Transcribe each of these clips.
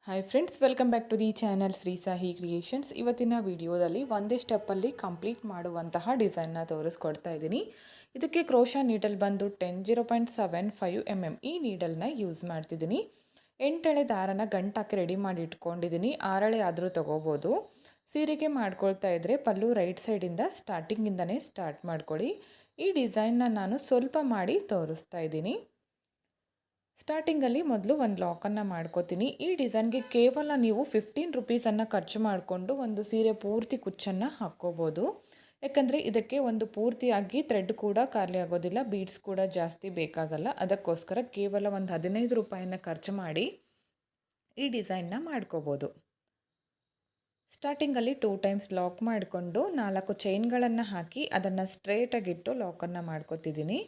Hi friends, welcome back to the channel Shri Sahi creations. ಇವತ್ತಿನ ವಿಡಿಯೋದಲ್ಲಿ ಒಂದೇ ಸ್ಟೆಪ್ಪಲ್ಲಿ ಕಂಪ್ಲೀಟ್ ಮಾಡುವಂತಹ ಡಿಸೈನ್ನ ತೋರಿಸ್ಕೊಡ್ತಾ ಇದ್ದೀನಿ. ಇದಕ್ಕೆ ಕ್ರೋಶಾ ನೀಡಲ್ ಬಂದು 0.75 mm ಈ ನೀಡಲ್ನ ಯೂಸ್ ಮಾಡ್ತಿದ್ದೀನಿ. 8 ಎಳೆ ದಾರನ ಗಂಟಾಕಿ ರೆಡಿ ಮಾಡಿ ಇಟ್ಕೊಂಡಿದ್ದೀನಿ. 6 ಎಳೆ ಆದರೂ ತೊಗೋಬೋದು. ಸೀರೆಗೆ ಮಾಡ್ಕೊಳ್ತಾ ಇದ್ದರೆ ಪಲ್ಲು ರೈಟ್ ಸೈಡಿಂದ ಸ್ಟಾರ್ಟಿಂಗಿಂದನೇ ಸ್ಟಾರ್ಟ್ ಮಾಡ್ಕೊಳ್ಳಿ. ಈ ಡಿಸೈನ್ನ ನಾನು ಸ್ವಲ್ಪ ಮಾಡಿ ತೋರಿಸ್ತಾ ಇದ್ದೀನಿ. ಸ್ಟಾರ್ಟಿಂಗಲ್ಲಿ ಮೊದಲು ಒಂದು ಲಾಕನ್ನು ಮಾಡ್ಕೋತೀನಿ. ಈ ಡಿಸೈನ್ಗೆ ಕೇವಲ ನೀವು 15 ರುಪೀಸನ್ನು ಖರ್ಚು ಮಾಡಿಕೊಂಡು ಒಂದು ಸೀರೆ ಪೂರ್ತಿ ಕುಚ್ಚನ್ನು ಹಾಕ್ಕೋಬೋದು. ಯಾಕಂದರೆ ಇದಕ್ಕೆ ಒಂದು ಪೂರ್ತಿಯಾಗಿ ಥ್ರೆಡ್ ಕೂಡ ಖಾಲಿ ಆಗೋದಿಲ್ಲ, ಬೀಡ್ಸ್ ಕೂಡ ಜಾಸ್ತಿ ಬೇಕಾಗಲ್ಲ. ಅದಕ್ಕೋಸ್ಕರ ಕೇವಲ ಒಂದು 15 ರೂಪಾಯಿನ ಖರ್ಚು ಮಾಡಿ ಈ ಡಿಸೈನ್ನ ಮಾಡ್ಕೋಬೋದು. ಸ್ಟಾರ್ಟಿಂಗಲ್ಲಿ 2 ಟೈಮ್ಸ್ ಲಾಕ್ ಮಾಡಿಕೊಂಡು 4 ಚೈನ್ಗಳನ್ನು ಹಾಕಿ ಅದನ್ನು ಸ್ಟ್ರೇಟಾಗಿಟ್ಟು ಲಾಕನ್ನು ಮಾಡ್ಕೋತಿದ್ದೀನಿ.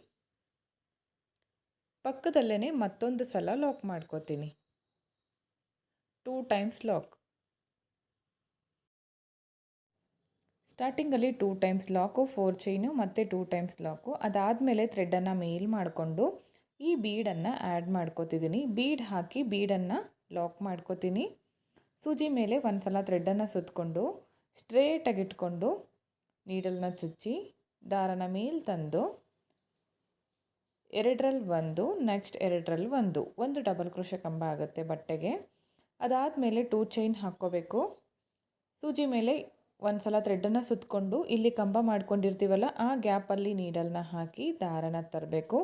ಪಕ್ಕದಲ್ಲೇ ಮತ್ತೊಂದು ಸಲ ಲಾಕ್ ಮಾಡ್ಕೋತೀನಿ. 2 ಟೈಮ್ಸ್ ಲಾಕ್. ಸ್ಟಾರ್ಟಿಂಗಲ್ಲಿ 2 ಟೈಮ್ಸ್ ಲಾಕು, 4 ಚೈನು ಮತ್ತು 2 ಟೈಮ್ಸ್ ಲಾಕು. ಅದಾದಮೇಲೆ ಥ್ರೆಡನ್ನು ಮೇಲ್ ಮಾಡಿಕೊಂಡು ಈ ಬೀಡನ್ನು ಆ್ಯಡ್ ಮಾಡ್ಕೋತಿದ್ದೀನಿ. ಬೀಡ್ ಹಾಕಿ ಬೀಡನ್ನು ಲಾಕ್ ಮಾಡ್ಕೋತೀನಿ. ಸೂಜಿ ಮೇಲೆ ಒಂದು ಸಲ ಥ್ರೆಡನ್ನು ಸುತ್ತಕೊಂಡು ಸ್ಟ್ರೇಟಾಗಿಟ್ಕೊಂಡು ನೀಡಲ್ನ ಚುಚ್ಚಿ ದಾರನ ಮೇಲೆ ತಂದು ಎರಡರಲ್ಲಿ ಒಂದು, ನೆಕ್ಸ್ಟ್ ಎರಡರಲ್ಲಿ ಒಂದು ಡಬಲ್ ಕ್ರೋಶೆ ಕಂಬ ಆಗುತ್ತೆ ಬಟ್ಟೆಗೆ. ಅದಾದಮೇಲೆ 2 ಚೈನ್ ಹಾಕ್ಕೋಬೇಕು. ಸೂಜಿ ಮೇಲೆ ಒಂದು ಸಲ ಥ್ರೆಡನ್ನು ಸುತ್ತಕೊಂಡು ಇಲ್ಲಿ ಕಂಬ ಮಾಡ್ಕೊಂಡಿರ್ತೀವಲ್ಲ ಆ ಗ್ಯಾಪಲ್ಲಿ ನೀಡಲ್ನ ಹಾಕಿ ದಾರನ ತರಬೇಕು.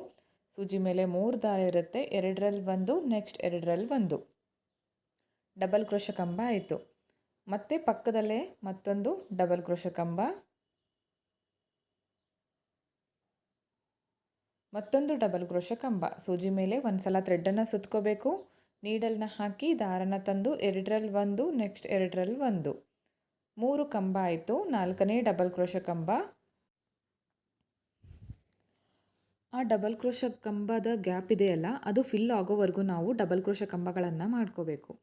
ಸೂಜಿ ಮೇಲೆ 3 ದಾರ ಇರುತ್ತೆ. ಎರಡರಲ್ಲಿ ಒಂದು, ನೆಕ್ಸ್ಟ್ ಎರಡರಲ್ಲಿ ಒಂದು ಡಬಲ್ ಕ್ರೋಶೆ ಕಂಬ ಆಯಿತು. ಮತ್ತು ಪಕ್ಕದಲ್ಲೇ ಮತ್ತೊಂದು ಡಬಲ್ ಕ್ರೋಶೆ ಕಂಬ, ಮತ್ತೊಂದು ಡಬಲ್ ಕ್ರೋಶೆ ಕಂಬ. ಸೂಜಿ ಮೇಲೆ ಒಂದು ಸಲ ಥ್ರೆಡನ್ನು ಸುತ್ಕೋಬೇಕು. ನೀಡಲ್ನ ಹಾಕಿ ದಾರನ ತಂದು ಎರಡರಲ್ಲಿ ಒಂದು, ನೆಕ್ಸ್ಟ್ ಎರಡರಲ್ಲಿ ಒಂದು, 3 ಕಂಬ ಆಯಿತು. 4ನೇ ಡಬಲ್ ಕ್ರೋಶೆ ಕಂಬ. ಆ ಡಬಲ್ ಕ್ರೋಶೆ ಕಂಬದ ಗ್ಯಾಪ್ ಇದೆಯಲ್ಲ ಅದು ಫಿಲ್ ಆಗೋವರೆಗೂ ನಾವು ಡಬಲ್ ಕ್ರೋಶೆ ಕಂಬಗಳನ್ನು ಮಾಡ್ಕೋಬೇಕು.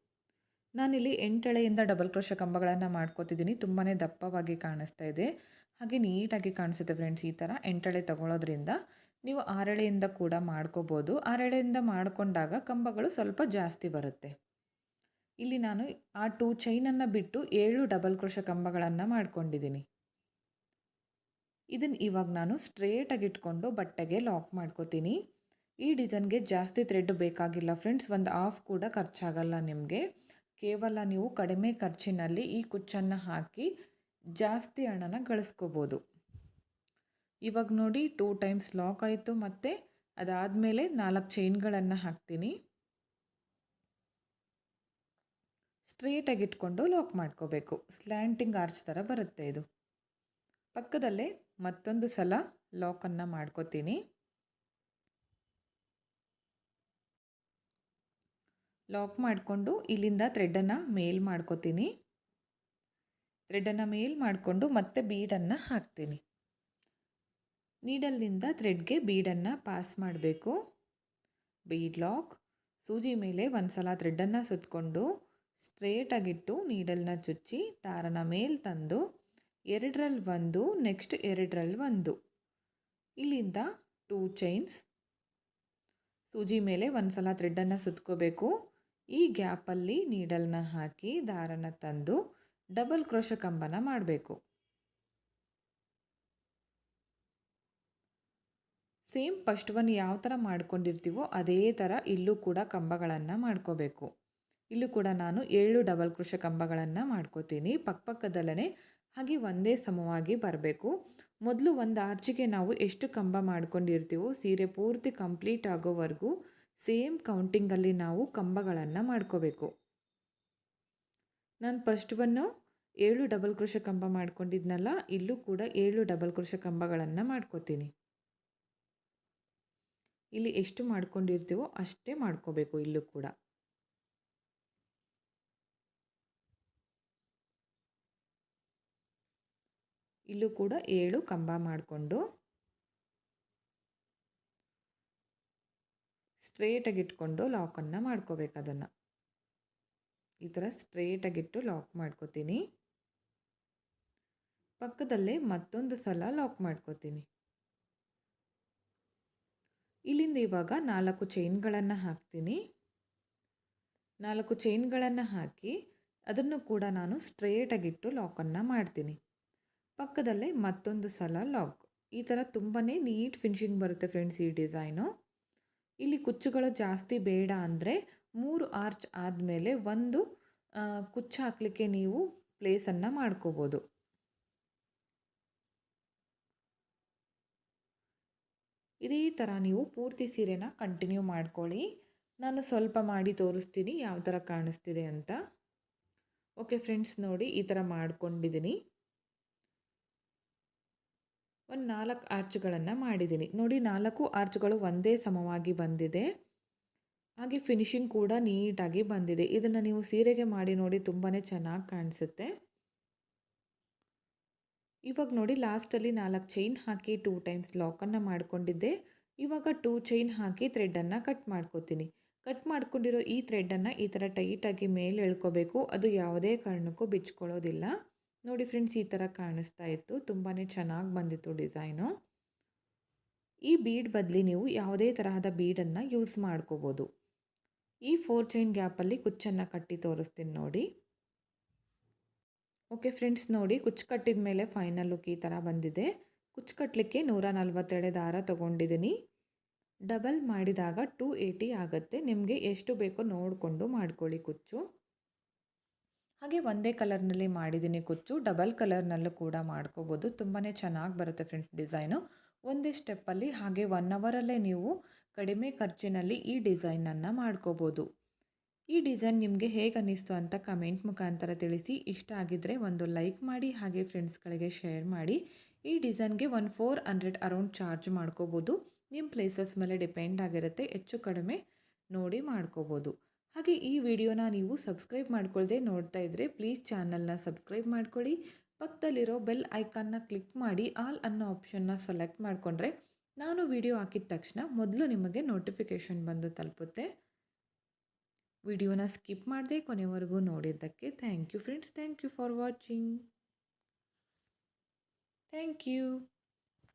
ನಾನಿಲ್ಲಿ 8 ಎಳೆಯಿಂದ ಡಬಲ್ ಕ್ರೋಶೆ ಕಂಬಗಳನ್ನು ಮಾಡ್ಕೋತಿದ್ದೀನಿ. ತುಂಬಾ ದಪ್ಪವಾಗಿ ಕಾಣಿಸ್ತಾ ಇದೆ, ಹಾಗೆ ನೀಟಾಗಿ ಕಾಣಿಸುತ್ತೆ ಫ್ರೆಂಡ್ಸ್. ಈ ಥರ 8 ಎಳೆ ತಗೊಳ್ಳೋದ್ರಿಂದ ನೀವು 6 ಎಳೆಯಿಂದ ಕೂಡ ಮಾಡ್ಕೋಬೋದು. 6 ಎಳೆಯಿಂದ ಮಾಡಿಕೊಂಡಾಗ ಕಂಬಗಳು ಸ್ವಲ್ಪ ಜಾಸ್ತಿ ಬರುತ್ತೆ. ಇಲ್ಲಿ ನಾನು ಆ 2 ಚೈನನ್ನು ಬಿಟ್ಟು 7 ಡಬಲ್ ಕ್ರೋಶೆ ಕಂಬಗಳನ್ನು ಮಾಡ್ಕೊಂಡಿದ್ದೀನಿ. ಇದನ್ನು ಇವಾಗ ನಾನು ಸ್ಟ್ರೇಟಾಗಿ ಇಟ್ಕೊಂಡು ಬಟ್ಟೆಗೆ ಲಾಕ್ ಮಾಡ್ಕೋತೀನಿ. ಈ ಡಿಸೈನ್ಗೆ ಜಾಸ್ತಿ ಥ್ರೆಡ್ ಬೇಕಾಗಿಲ್ಲ ಫ್ರೆಂಡ್ಸ್. ಒಂದು ಹಾಫ್ ಕೂಡ ಖರ್ಚಾಗಲ್ಲ ನಿಮಗೆ. ಕೇವಲ ನೀವು ಕಡಿಮೆ ಖರ್ಚಿನಲ್ಲಿ ಈ ಕುಚ್ಚನ್ನು ಹಾಕಿ ಜಾಸ್ತಿ ಹಣನ ಗಳಿಸ್ಕೋಬೋದು. ಇವಾಗ ನೋಡಿ 2 ಟೈಮ್ಸ್ ಲಾಕ್ ಆಯಿತು. ಮತ್ತು ಅದಾದಮೇಲೆ 4 ಚೈನ್ಗಳನ್ನು ಹಾಕ್ತೀನಿ. ಸ್ಟ್ರೇಟಾಗಿ ಇಟ್ಕೊಂಡು ಲಾಕ್ ಮಾಡ್ಕೋಬೇಕು. ಸ್ಲ್ಯಾಂಟಿಂಗ್ ಆರ್ಚ್ ಥರ ಬರುತ್ತೆ ಇದು. ಪಕ್ಕದಲ್ಲೇ ಮತ್ತೊಂದು ಸಲ ಲಾಕನ್ನು ಮಾಡ್ಕೋತೀನಿ. ಲಾಕ್ ಮಾಡಿಕೊಂಡು ಇಲ್ಲಿಂದ ಥ್ರೆಡನ್ನು ಮೇಲ್ ಮಾಡ್ಕೋತೀನಿ. ಥ್ರೆಡನ್ನು ಮೇಲ್ ಮಾಡಿಕೊಂಡು ಮತ್ತೆ ಬೀಡನ್ನು ಹಾಕ್ತೀನಿ. ನೀಡಲ್ನಿಂದ ಥ್ರೆಡ್ಗೆ ಬೀಡನ್ನು ಪಾಸ್ ಮಾಡಬೇಕು. Bead lock. ಸೂಜಿ ಮೇಲೆ ಒಂದು ಸಲ ಥ್ರೆಡನ್ನು ಸುತ್ತಕೊಂಡು ಸ್ಟ್ರೇಟಾಗಿಟ್ಟು ನೀಡಲ್ನ ಚುಚ್ಚಿ ದಾರನ ಮೇಲೆ ತಂದು ಎರಡರಲ್ಲಿ ಒಂದು, ನೆಕ್ಸ್ಟ್ ಎರಡರಲ್ಲಿ ಒಂದು, ಇಲ್ಲಿಂದ 2 ಚೈನ್ಸ್. ಸೂಜಿ ಮೇಲೆ ಒಂದು ಸಲ ಥ್ರೆಡನ್ನು ಸುತ್ಕೋಬೇಕು. ಈ ಗ್ಯಾಪಲ್ಲಿ ನೀಡಲ್ನ ಹಾಕಿ ದಾರನ ತಂದು ಡಬಲ್ ಕ್ರೋಶೆ ಕಂಬನ ಮಾಡಬೇಕು. ಸೇಮ್ ಫಸ್ಟ್ ಒನ್ ಯಾವ ಥರ ಮಾಡ್ಕೊಂಡಿರ್ತೀವೋ ಅದೇ ಥರ ಇಲ್ಲೂ ಕೂಡ ಕಂಬಗಳನ್ನು ಮಾಡ್ಕೋಬೇಕು. ಇಲ್ಲೂ ಕೂಡ ನಾನು 7 ಡಬಲ್ ಕ್ರೋಶೆ ಕಂಬಗಳನ್ನು ಮಾಡ್ಕೋತೀನಿ ಪಕ್ಕದಲ್ಲೇ, ಹಾಗೆ ಒಂದೇ ಸಮವಾಗಿ ಬರಬೇಕು. ಮೊದಲು ಒಂದು ಆರ್ಚಿಗೆ ನಾವು ಎಷ್ಟು ಕಂಬ ಮಾಡ್ಕೊಂಡಿರ್ತೀವೋ ಸೀರೆ ಪೂರ್ತಿ ಕಂಪ್ಲೀಟ್ ಆಗೋವರೆಗೂ ಸೇಮ್ ಕೌಂಟಿಂಗಲ್ಲಿ ನಾವು ಕಂಬಗಳನ್ನು ಮಾಡ್ಕೋಬೇಕು. ನಾನು ಫಸ್ಟ್ ಒನ್ನು 7 ಡಬಲ್ ಕ್ರೋಶೆ ಕಂಬ ಮಾಡ್ಕೊಂಡಿದ್ನಲ್ಲ, ಇಲ್ಲೂ ಕೂಡ 7 ಡಬಲ್ ಕ್ರೋಶೆ ಕಂಬಗಳನ್ನು ಮಾಡ್ಕೋತೀನಿ. ಇಲ್ಲಿ ಎಷ್ಟು ಮಾಡ್ಕೊಂಡಿರ್ತೀವೋ ಅಷ್ಟೇ ಮಾಡ್ಕೋಬೇಕು. ಇಲ್ಲೂ ಕೂಡ ಇಲ್ಲೂ ಕೂಡ 7 ಕಂಬ ಮಾಡಿಕೊಂಡು ಸ್ಟ್ರೇಟಾಗಿ ಇಟ್ಕೊಂಡು ಲಾಕನ್ನು ಮಾಡ್ಕೋಬೇಕು. ಅದನ್ನು ಈ ಥರ ಸ್ಟ್ರೇಟಾಗಿಟ್ಟು ಲಾಕ್ ಮಾಡ್ಕೋತೀನಿ. ಪಕ್ಕದಲ್ಲೇ ಮತ್ತೊಂದು ಸಲ ಲಾಕ್ ಮಾಡ್ಕೋತೀನಿ. ಇಲ್ಲಿಂದ ಇವಾಗ 4 ಚೈನ್ಗಳನ್ನು ಹಾಕ್ತೀನಿ. 4 ಚೈನ್ಗಳನ್ನು ಹಾಕಿ ಅದನ್ನು ಕೂಡ ನಾನು ಸ್ಟ್ರೇಟಾಗಿಟ್ಟು ಲಾಕನ್ನು ಮಾಡ್ತೀನಿ. ಪಕ್ಕದಲ್ಲೇ ಮತ್ತೊಂದು ಸಲ ಲಾಕ್. ಈ ಥರ ತುಂಬಾ ನೀಟ್ ಫಿನಿಶಿಂಗ್ ಬರುತ್ತೆ ಫ್ರೆಂಡ್ಸ್ ಈ ಡಿಸೈನು. ಇಲ್ಲಿ ಕುಚ್ಚುಗಳು ಜಾಸ್ತಿ ಬೇಡ ಅಂದರೆ 3 ಆರ್ಚ್ ಆದಮೇಲೆ ಒಂದು ಕುಚ್ಚು ಹಾಕಲಿಕ್ಕೆ ನೀವು ಪ್ಲೇಸನ್ನು ಮಾಡ್ಕೋಬೋದು. ಇದೇ ಥರ ನೀವು ಪೂರ್ತಿ ಸೀರೆನ ಕಂಟಿನ್ಯೂ ಮಾಡ್ಕೊಳ್ಳಿ. ನಾನು ಸ್ವಲ್ಪ ಮಾಡಿ ತೋರಿಸ್ತೀನಿ ಯಾವ ಥರ ಕಾಣಿಸ್ತಿದೆ ಅಂತ. ಓಕೆ ಫ್ರೆಂಡ್ಸ್, ನೋಡಿ ಈ ಥರ ಮಾಡ್ಕೊಂಡಿದ್ದೀನಿ. ಒಂದು 4 ಆರ್ಚ್ಗಳನ್ನು ಮಾಡಿದ್ದೀನಿ. ನೋಡಿ 4 ಆರ್ಚ್ಗಳು ಒಂದೇ ಸಮವಾಗಿ ಬಂದಿದೆ. ಹಾಗೆ ಫಿನಿಶಿಂಗ್ ಕೂಡ ನೀಟಾಗಿ ಬಂದಿದೆ. ಇದನ್ನು ನೀವು ಸೀರೆಗೆ ಮಾಡಿ ನೋಡಿ, ತುಂಬಾ ಚೆನ್ನಾಗಿ ಕಾಣಿಸುತ್ತೆ. ಇವಾಗ ನೋಡಿ ಲಾಸ್ಟಲ್ಲಿ 4 ಚೈನ್ ಹಾಕಿ 2 ಟೈಮ್ಸ್ ಲಾಕನ್ನು ಮಾಡ್ಕೊಂಡಿದ್ದೆ. ಇವಾಗ 2 ಚೈನ್ ಹಾಕಿ ಥ್ರೆಡನ್ನು ಕಟ್ ಮಾಡ್ಕೋತೀನಿ. ಕಟ್ ಮಾಡ್ಕೊಂಡಿರೋ ಈ ಥ್ರೆಡನ್ನು ಈ ಥರ ಟೈಟಾಗಿ ಮೇಲೆ ಎಳ್ಕೋಬೇಕು. ಅದು ಯಾವುದೇ ಕಾರಣಕ್ಕೂ ಬಿಚ್ಕೊಳ್ಳೋದಿಲ್ಲ. ನೋಡಿ ಫ್ರೆಂಡ್ಸ್, ಈ ಥರ ಕಾಣಿಸ್ತಾ ಇತ್ತು. ತುಂಬಾ ಚೆನ್ನಾಗಿ ಬಂದಿತ್ತು ಡಿಸೈನು. ಈ ಬೀಡ್ ಬದಲಿ ನೀವು ಯಾವುದೇ ತರಹದ ಬೀಡನ್ನು ಯೂಸ್ ಮಾಡ್ಕೋಬೋದು. ಈ 4 ಚೈನ್ ಗ್ಯಾಪಲ್ಲಿ ಕುಚ್ಚನ್ನು ಕಟ್ಟಿ ತೋರಿಸ್ತೀನಿ ನೋಡಿ. ಓಕೆ ಫ್ರೆಂಡ್ಸ್, ನೋಡಿ ಕುಚ್ಚು ಕಟ್ಟಿದ ಮೇಲೆ ಫೈನಲ್ ಲುಕ್ ಈ ಥರ ಬಂದಿದೆ. ಕುಚ್ಚು ಕಟ್ಟಲಿಕ್ಕೆ 142 ದಾರ ತೊಗೊಂಡಿದ್ದೀನಿ. ಡಬಲ್ ಮಾಡಿದಾಗ 280 ಆಗುತ್ತೆ. ನಿಮಗೆ ಎಷ್ಟು ಬೇಕೋ ನೋಡಿಕೊಂಡು ಮಾಡ್ಕೊಳ್ಳಿ ಕುಚ್ಚು. ಹಾಗೆ ಒಂದೇ ಕಲರ್ನಲ್ಲಿ ಮಾಡಿದ್ದೀನಿ ಕುಚ್ಚು. ಡಬಲ್ ಕಲರ್ನಲ್ಲೂ ಕೂಡ ಮಾಡ್ಕೋಬೋದು. ತುಂಬಾ ಚೆನ್ನಾಗಿ ಬರುತ್ತೆ ಫ್ರೆಂಡ್ಸ್ ಡಿಸೈನು. ಒಂದೇ ಸ್ಟೆಪ್ಪಲ್ಲಿ ಹಾಗೆ 1 ಅವರಲ್ಲೇ ನೀವು ಕಡಿಮೆ ಖರ್ಚಿನಲ್ಲಿ ಈ ಡಿಸೈನನ್ನು ಮಾಡ್ಕೋಬೋದು. ಈ ಡಿಸೈನ್ ನಿಮಗೆ ಹೇಗೆ ಅನ್ನಿಸ್ತು ಅಂತ ಕಮೆಂಟ್ ಮುಖಾಂತರ ತಿಳಿಸಿ. ಇಷ್ಟ ಆಗಿದ್ದರೆ ಒಂದು ಲೈಕ್ ಮಾಡಿ, ಹಾಗೆ ಫ್ರೆಂಡ್ಸ್ಗಳಿಗೆ ಶೇರ್ ಮಾಡಿ. ಈ ಡಿಸೈನ್ಗೆ 400 ಅರೌಂಡ್ ಚಾರ್ಜ್ ಮಾಡ್ಕೋಬೋದು. ನಿಮ್ಮ ಪ್ಲೇಸಸ್ ಮೇಲೆ ಡಿಪೆಂಡ್ ಆಗಿರುತ್ತೆ, ಹೆಚ್ಚು ಕಡಿಮೆ ನೋಡಿ ಮಾಡ್ಕೋಬೋದು. ಹಾಗೆ ಈ ವಿಡಿಯೋನ ನೀವು ಸಬ್ಸ್ಕ್ರೈಬ್ ಮಾಡ್ಕೊಳ್ಳದೆ ನೋಡ್ತಾ ಇದ್ದರೆ ಪ್ಲೀಸ್ ಚಾನಲ್ನ ಸಬ್ಸ್ಕ್ರೈಬ್ ಮಾಡ್ಕೊಳ್ಳಿ. ಪಕ್ಕದಲ್ಲಿರೋ ಬೆಲ್ ಐಕಾನ್ನ ಕ್ಲಿಕ್ ಮಾಡಿ ಆಲ್ ಅನ್ನೋ ಆಪ್ಷನ್ನ ಸೆಲೆಕ್ಟ್ ಮಾಡಿಕೊಂಡ್ರೆ ನಾನು ವಿಡಿಯೋ ಹಾಕಿದ ತಕ್ಷಣ ಮೊದಲು ನಿಮಗೆ ನೋಟಿಫಿಕೇಷನ್ ಬಂದು ತಲುಪುತ್ತೆ. ವಿಡಿಯೋನ ಸ್ಕಿಪ್ ಮಾಡದೆ ಕೊನೆವರೆಗೂ ನೋಡಿದ್ದಕ್ಕೆ thank you friends. Thank you for watching. Thank you.